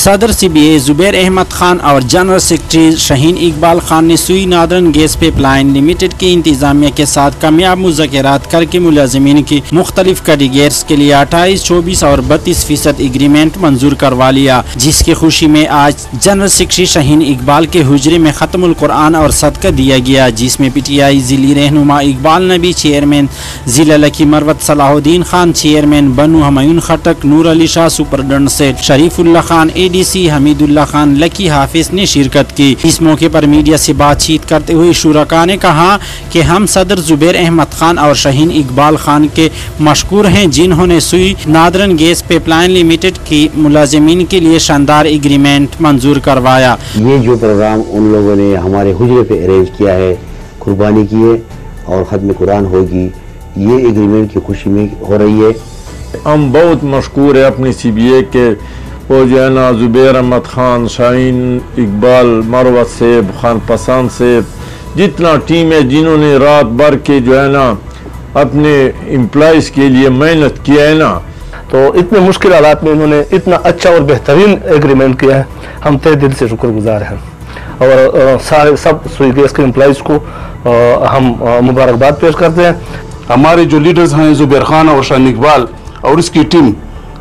صدر CBA زبیر احمد خان اور general secretary Shaheen Iqbal Khan نے Sui northern gas pipe line limited کی انتظامیہ کے ساتھ کامیاب مذاکرات کر کے ملازمین کی مختلف کیٹیگریز کے لیے 28, 24 اور 32% ایگریمنٹ منظور کروا لیا، جس کی خوشی میں آج جنرل سیکرٹری شہین اقبال کے حجرے میں ختم القرآن اور صدقہ دیا گیا، جس میں PTI ضلعی رہنما اقبال نبی، چیئرمین ضلع لکی مروت صلاح الدین خان، چیئرمین بنو ہمایون خٹک نور علی شاہ، سپرڈنٹ سیٹ شریف اللہ خان، ADC حمید اللہ خان، لکی حافظ نے شرکت کی۔ اس موقع پر میڈیا سے بات چیت کرتے ہوئے شرکاء نے کہا کہ ہم صدر زبیر احمد خان اور شہین اقبال خان کے مشکور ہیں، جنہوں نے Sui northern gas pipe line limited کی ملازمین کے لیے شاندار ایگریمنٹ منظور کروایا۔ یہ جو پروگرام ان لوگوں نے ہمارے حجرے پہ ارینج کیا ہے، قربانی کی ہے اور ختم قرآن ہوگی، یہ ایگریمنٹ کی خوشی میں ہو رہی ہے۔ ہم بہت مشکور ہیں اپنی CBA کے، وہ جو ہے نا زبیر احمد خان، شاہین اقبال، مروت صاحب، خان پسند صاحب، جتنا ٹیم ہے جنہوں نے رات بھر کے جو ہے نا اپنے امپلائیز کے لیے محنت کیا ہے نا، تو اتنے مشکل حالات میں انہوں نے اتنا اچھا اور بہترین ایگریمنٹ کیا ہے، ہم تہ دل سے شکر گزار ہیں اور سارے سب سوئی گیس کے امپلائیز کو ہم مبارکباد پیش کرتے ہیں۔ ہمارے جو لیڈرز ہیں زبیر خان اور شاہین اقبال اور اس کی ٹیم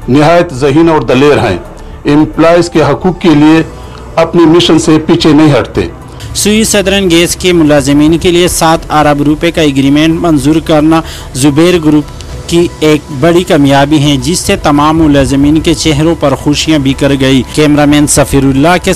نہایت ذہین اور دلیر ہیں، امپلائیز کے حقوق کے لیے اپنی مشن سے پیچھے نہیں ہٹتے۔ سوئی سدرن گیس کے ملازمین کے لیے 7 ارب روپے کا ایگریمنٹ منظور کرنا زبیر گروپ کی ایک بڑی کامیابی ہے، جس سے تمام ملازمین کے چہروں پر خوشیاں بکھر گئی۔ کیمرہ مین سفیر اللہ کے